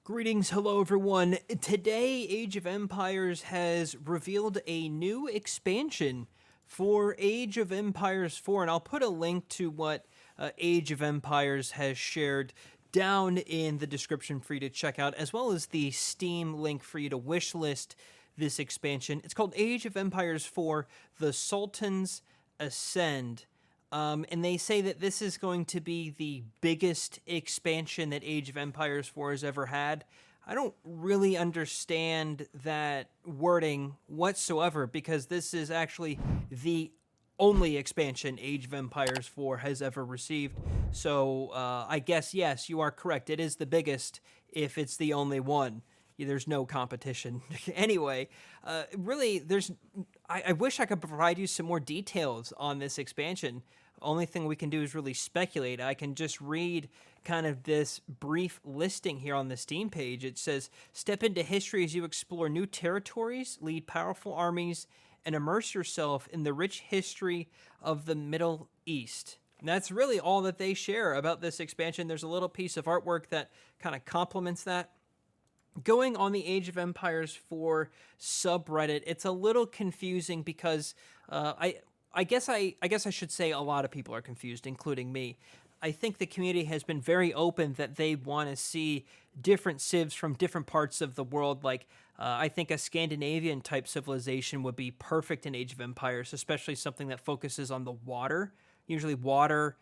Greetings, hello everyone. Today, Age of Empires has revealed a new expansion for Age of Empires 4, and I'll put a link to what Age of Empires has shared down in the description for you to check out, as well as the Steam link for you to wishlist this expansion. It's called Age of Empires 4, The Sultans Ascend. And they say that this is going to be the biggest expansion that Age of Empires 4 has ever had. I don't really understand that wording whatsoever because this is actually the only expansion Age of Empires 4 has ever received. So I guess, yes, you are correct. It is the biggest if it's the only one. There's no competition. Anyway, really, I wish I could provide you some more details on this expansion. Only thing we can do is really speculate. I can just read kind of this brief listing here on the Steam page. It says, step into history as you explore new territories, lead powerful armies, and immerse yourself in the rich history of the Middle East. And that's really all that they share about this expansion. There's a little piece of artwork that kind of complements that. Going on the Age of Empires 4 subreddit, it's a little confusing because I guess I should say a lot of people are confused, including me. I think the community has been very open that they want to see different civs from different parts of the world. Like, I think a Scandinavian type civilization would be perfect in Age of Empires, especially something that focuses on the water. Usually water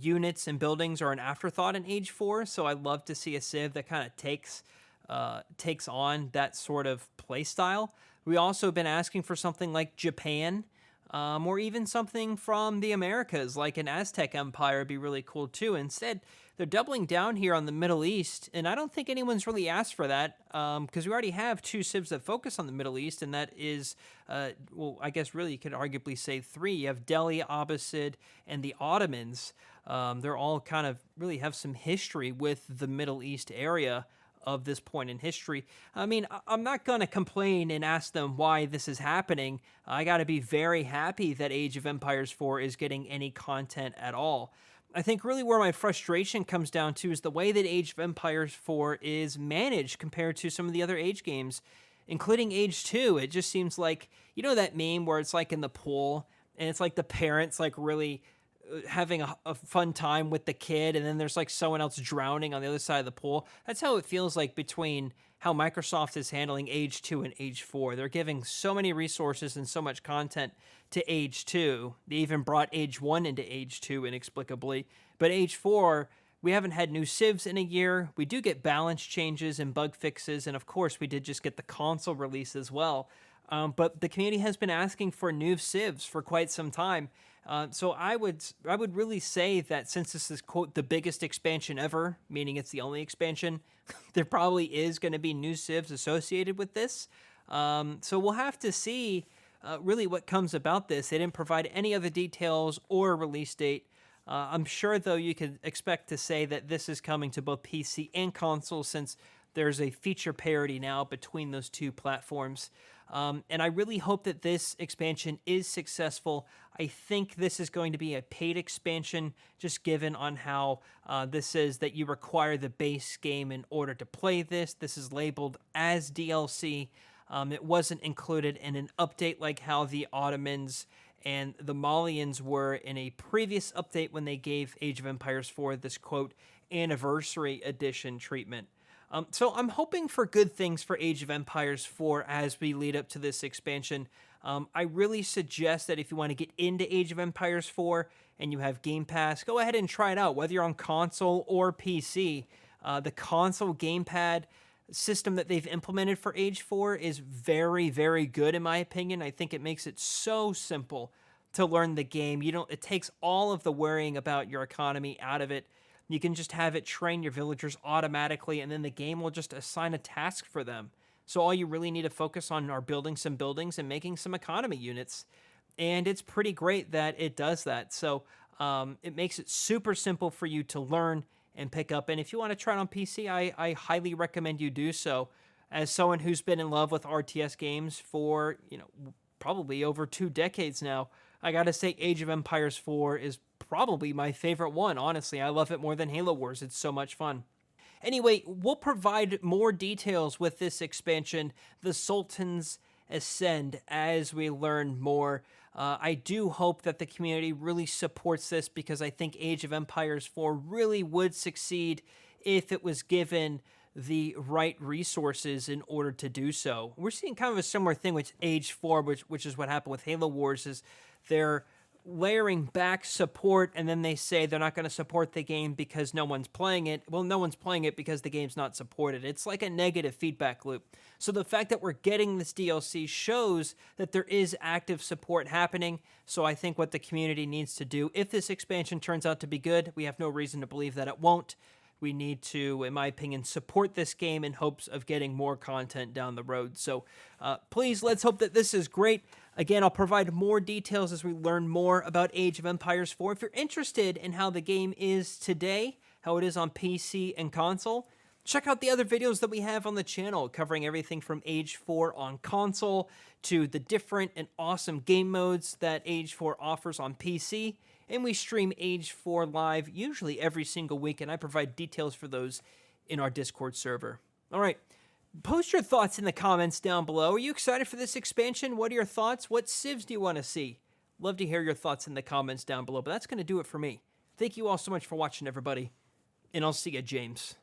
units and buildings are an afterthought in Age 4, so I'd love to see a civ that kind of takes on that sort of play style. We also have been asking for something like Japan, or even something from the Americas, like an Aztec Empire would be really cool too. Instead, they're doubling down here on the Middle East, and I don't think anyone's really asked for that, because we already have two civs that focus on the Middle East, and that is, well, I guess really you could arguably say three. You have Delhi, Abbasid, and the Ottomans. They're all kind of really have some history with the Middle East area of this point in history. I mean, I'm not going to complain and ask them why this is happening. I got to be very happy that Age of Empires 4 is getting any content at all. I think really where my frustration comes down to is the way that Age of Empires 4 is managed compared to some of the other Age games, including Age 2. It just seems like, you know that meme where it's like in the pool and it's like the parents like really having a fun time with the kid, and then there's like someone else drowning on the other side of the pool. That's how it feels like between how Microsoft is handling Age 2 and Age 4. They're giving so many resources and so much content to Age 2. They even brought Age 1 into Age 2 inexplicably. But Age 4, we haven't had new civs in a year. We do get balance changes and bug fixes, and of course we did just get the console release as well. But the community has been asking for new civs for quite some time. So I would really say that since this is, quote, the biggest expansion ever, meaning it's the only expansion, there probably is going to be new civs associated with this. So we'll have to see really what comes about this. They didn't provide any other details or a release date. I'm sure, though, you could expect to say that this is coming to both PC and console since there's a feature parity now between those two platforms. And I really hope that this expansion is successful. I think this is going to be a paid expansion, just given on how this is that you require the base game in order to play this. This is labeled as DLC. It wasn't included in an update like how the Ottomans and the Malians were in a previous update when they gave Age of Empires 4 this, quote, anniversary edition treatment. So I'm hoping for good things for Age of Empires 4 as we lead up to this expansion. I really suggest that if you want to get into Age of Empires 4 and you have Game Pass, go ahead and try it out, whether you're on console or PC. The console gamepad system that they've implemented for Age 4 is very, very good in my opinion. I think it makes it so simple to learn the game. It takes all of the worrying about your economy out of it. You can just have it train your villagers automatically, and then the game will just assign a task for them. So all you really need to focus on are building some buildings and making some economy units. And it's pretty great that it does that. So it makes it super simple for you to learn and pick up. And if you want to try it on PC, I highly recommend you do so. As someone who's been in love with RTS games for, probably over 2 decades now, I gotta say Age of Empires 4 is probably my favorite one, honestly. I love it more than Halo Wars. It's so much fun. Anyway, we'll provide more details with this expansion, the Sultans Ascend, as we learn more. I do hope that the community really supports this, because I think Age of Empires 4 really would succeed if it was given the right resources in order to do so. We're seeing kind of a similar thing with Age 4, which is what happened with Halo Wars, is they're layering back support, and then they say they're not going to support the game because no one's playing it. Well, no one's playing it because the game's not supported. It's like a negative feedback loop. So the fact that we're getting this DLC shows that there is active support happening. So I think what the community needs to do, if this expansion turns out to be good, we have no reason to believe that it won't. We need to, in my opinion, support this game in hopes of getting more content down the road. So please, let's hope that this is great. Again, I'll provide more details as we learn more about Age of Empires 4. If you're interested in how the game is today, how it is on PC and console, check out the other videos that we have on the channel covering everything from Age 4 on console to the different and awesome game modes that Age 4 offers on PC. And we stream Age 4 live usually every single week, and I provide details for those in our Discord server. All right, post your thoughts in the comments down below. Are you excited for this expansion? What are your thoughts? What civs do you want to see? Love to hear your thoughts in the comments down below, but that's going to do it for me. Thank you all so much for watching, everybody, and I'll see you, James.